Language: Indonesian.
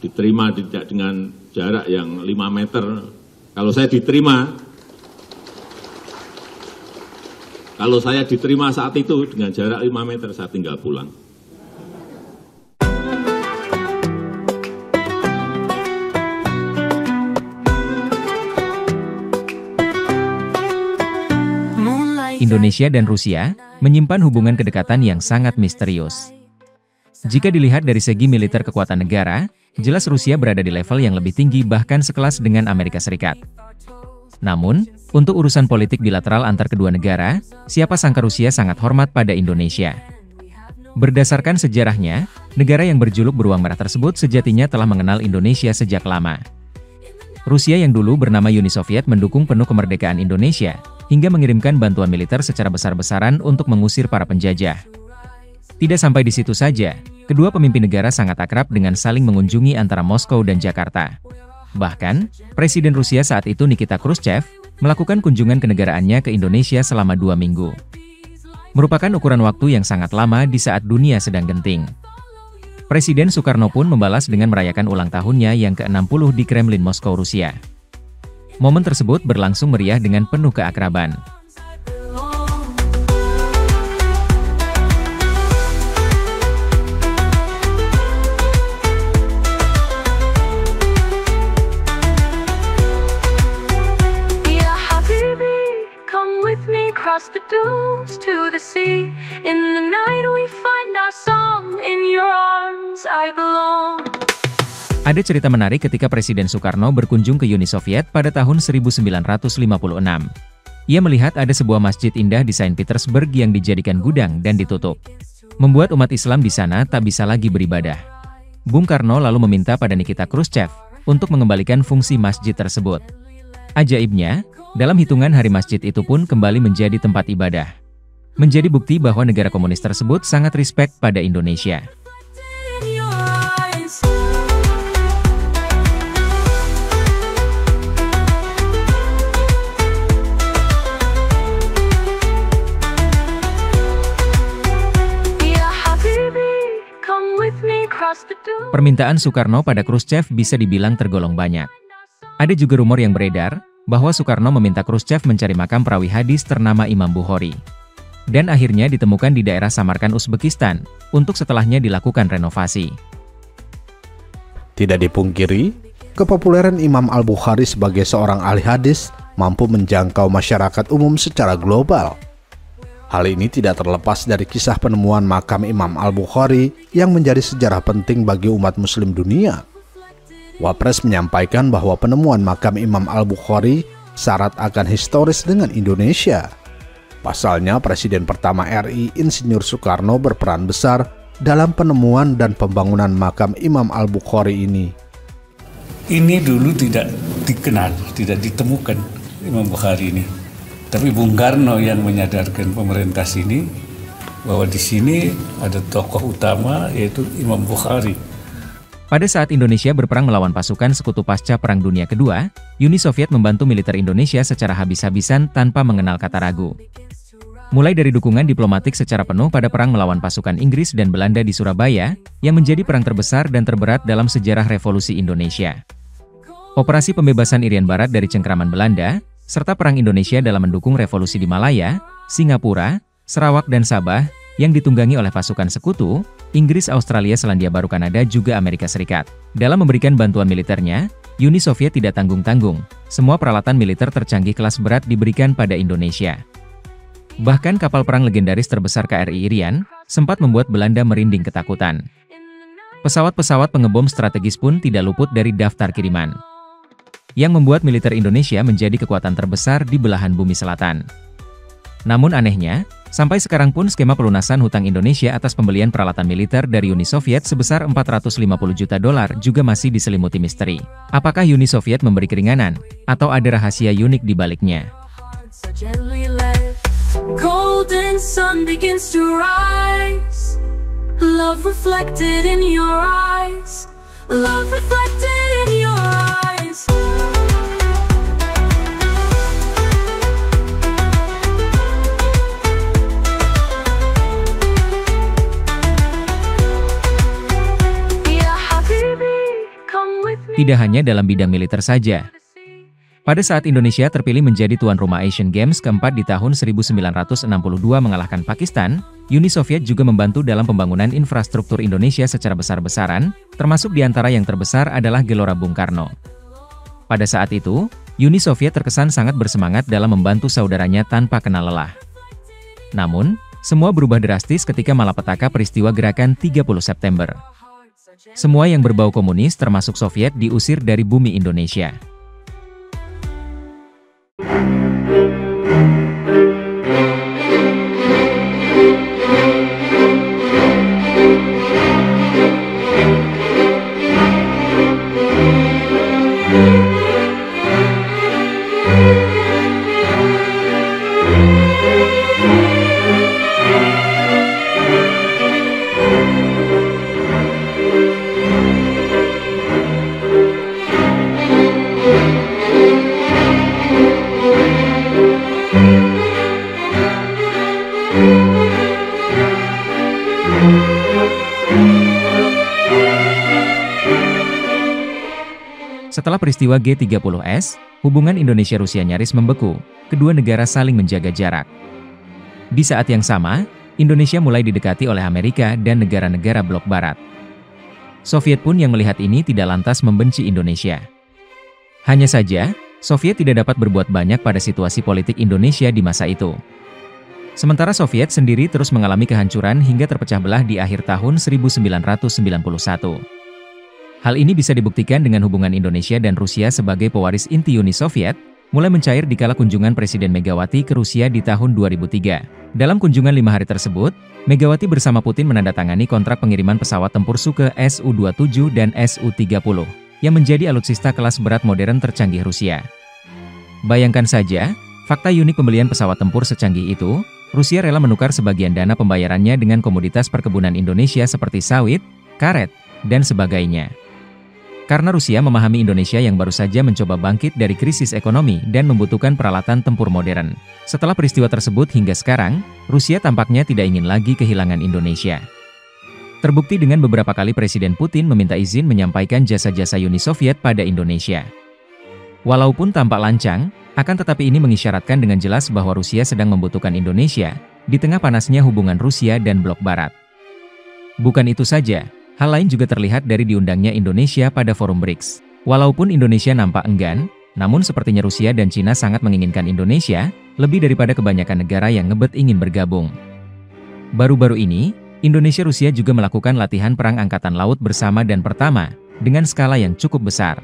diterima tidak dengan jarak yang 5 meter. Kalau saya diterima saat itu dengan jarak 5 meter, saya tinggal pulang. Indonesia dan Rusia menyimpan hubungan kedekatan yang sangat misterius. Jika dilihat dari segi militer kekuatan negara, jelas Rusia berada di level yang lebih tinggi bahkan sekelas dengan Amerika Serikat. Namun, untuk urusan politik bilateral antar kedua negara, siapa sangka Rusia sangat hormat pada Indonesia. Berdasarkan sejarahnya, negara yang berjuluk beruang merah tersebut sejatinya telah mengenal Indonesia sejak lama. Rusia yang dulu bernama Uni Soviet mendukung penuh kemerdekaan Indonesia, hingga mengirimkan bantuan militer secara besar-besaran untuk mengusir para penjajah. Tidak sampai di situ saja, kedua pemimpin negara sangat akrab dengan saling mengunjungi antara Moskow dan Jakarta. Bahkan, Presiden Rusia saat itu Nikita Khrushchev, melakukan kunjungan kenegaraannya ke Indonesia selama 2 minggu. Merupakan ukuran waktu yang sangat lama di saat dunia sedang genting. Presiden Soekarno pun membalas dengan merayakan ulang tahunnya yang ke-60 di Kremlin Moskow, Rusia. Momen tersebut berlangsung meriah dengan penuh keakraban. Across the dunes to the sea. In the night we find our song. In your arms I belong. Ada cerita menarik ketika Presiden Soekarno berkunjung ke Uni Soviet pada tahun 1956. Ia melihat ada sebuah masjid indah di Saint Petersburg yang dijadikan gudang dan ditutup. Membuat umat Islam di sana tak bisa lagi beribadah. Bung Karno lalu meminta pada Nikita Khrushchev untuk mengembalikan fungsi masjid tersebut. Ajaibnya, dalam hitungan hari masjid itu pun kembali menjadi tempat ibadah. Menjadi bukti bahwa negara komunis tersebut sangat respect pada Indonesia. Permintaan Soekarno pada Khrushchev bisa dibilang tergolong banyak. Ada juga rumor yang beredar, bahwa Soekarno meminta Khrushchev mencari makam perawi hadis ternama Imam Bukhari. Dan akhirnya ditemukan di daerah Samarkand, Uzbekistan, untuk setelahnya dilakukan renovasi. Tidak dipungkiri, kepopuleran Imam Al-Bukhari sebagai seorang ahli hadis mampu menjangkau masyarakat umum secara global. Hal ini tidak terlepas dari kisah penemuan makam Imam Al-Bukhari yang menjadi sejarah penting bagi umat muslim dunia. Wapres menyampaikan bahwa penemuan makam Imam Al-Bukhari syarat akan historis dengan Indonesia. Pasalnya, Presiden pertama RI Insinyur Soekarno berperan besar dalam penemuan dan pembangunan makam Imam Al-Bukhari ini. Ini dulu tidak dikenal, tidak ditemukan Imam Bukhari ini. Tapi Bung Karno yang menyadarkan pemerintah sini bahwa di sini ada tokoh utama yaitu Imam Bukhari. Pada saat Indonesia berperang melawan pasukan sekutu pasca Perang Dunia Kedua, Uni Soviet membantu militer Indonesia secara habis-habisan tanpa mengenal kata ragu. Mulai dari dukungan diplomatik secara penuh pada perang melawan pasukan Inggris dan Belanda di Surabaya, yang menjadi perang terbesar dan terberat dalam sejarah revolusi Indonesia. Operasi pembebasan Irian Barat dari cengkraman Belanda, serta perang Indonesia dalam mendukung revolusi di Malaya, Singapura, Sarawak dan Sabah, yang ditunggangi oleh pasukan sekutu, Inggris, Australia, Selandia Baru, Kanada, juga Amerika Serikat. Dalam memberikan bantuan militernya, Uni Soviet tidak tanggung-tanggung. Semua peralatan militer tercanggih kelas berat diberikan pada Indonesia. Bahkan kapal perang legendaris terbesar KRI Irian, sempat membuat Belanda merinding ketakutan. Pesawat-pesawat pengebom strategis pun tidak luput dari daftar kiriman. Yang membuat militer Indonesia menjadi kekuatan terbesar di belahan bumi selatan. Namun anehnya, sampai sekarang pun skema pelunasan hutang Indonesia atas pembelian peralatan militer dari Uni Soviet sebesar $450 juta juga masih diselimuti misteri. Apakah Uni Soviet memberi keringanan, atau ada rahasia unik di baliknya? Golden sun begins to rise. Love reflected in your eyes. Love reflected in your eyes. tidak hanya dalam bidang militer saja. Pada saat Indonesia terpilih menjadi tuan rumah Asian Games keempat di tahun 1962 mengalahkan Pakistan, Uni Soviet juga membantu dalam pembangunan infrastruktur Indonesia secara besar-besaran, termasuk di antara yang terbesar adalah Gelora Bung Karno. Pada saat itu, Uni Soviet terkesan sangat bersemangat dalam membantu saudaranya tanpa kenal lelah. Namun, semua berubah drastis ketika malapetaka peristiwa gerakan 30 September. Semua yang berbau komunis termasuk Soviet diusir dari bumi Indonesia. Setelah peristiwa G30S, hubungan Indonesia-Rusia nyaris membeku, kedua negara saling menjaga jarak. Di saat yang sama, Indonesia mulai didekati oleh Amerika dan negara-negara blok barat. Soviet pun yang melihat ini tidak lantas membenci Indonesia. Hanya saja, Soviet tidak dapat berbuat banyak pada situasi politik Indonesia di masa itu. Sementara Soviet sendiri terus mengalami kehancuran hingga terpecah belah di akhir tahun 1991. Hal ini bisa dibuktikan dengan hubungan Indonesia dan Rusia sebagai pewaris inti Uni Soviet, mulai mencair dikala kunjungan Presiden Megawati ke Rusia di tahun 2003. Dalam kunjungan 5 hari tersebut, Megawati bersama Putin menandatangani kontrak pengiriman pesawat tempur Sukhoi Su-27 dan Su-30, yang menjadi alutsista kelas berat modern tercanggih Rusia. Bayangkan saja, fakta unik pembelian pesawat tempur secanggih itu, Rusia rela menukar sebagian dana pembayarannya dengan komoditas perkebunan Indonesia seperti sawit, karet, dan sebagainya. Karena Rusia memahami Indonesia yang baru saja mencoba bangkit dari krisis ekonomi dan membutuhkan peralatan tempur modern. Setelah peristiwa tersebut hingga sekarang, Rusia tampaknya tidak ingin lagi kehilangan Indonesia. Terbukti dengan beberapa kali Presiden Putin meminta izin menyampaikan jasa-jasa Uni Soviet pada Indonesia. Walaupun tampak lancang, akan tetapi ini mengisyaratkan dengan jelas bahwa Rusia sedang membutuhkan Indonesia, di tengah panasnya hubungan Rusia dan blok barat. Bukan itu saja, hal lain juga terlihat dari diundangnya Indonesia pada forum BRICS. Walaupun Indonesia nampak enggan, namun sepertinya Rusia dan Cina sangat menginginkan Indonesia, lebih daripada kebanyakan negara yang ngebet ingin bergabung. Baru-baru ini, Indonesia-Rusia juga melakukan latihan perang angkatan laut bersama dan pertama, dengan skala yang cukup besar.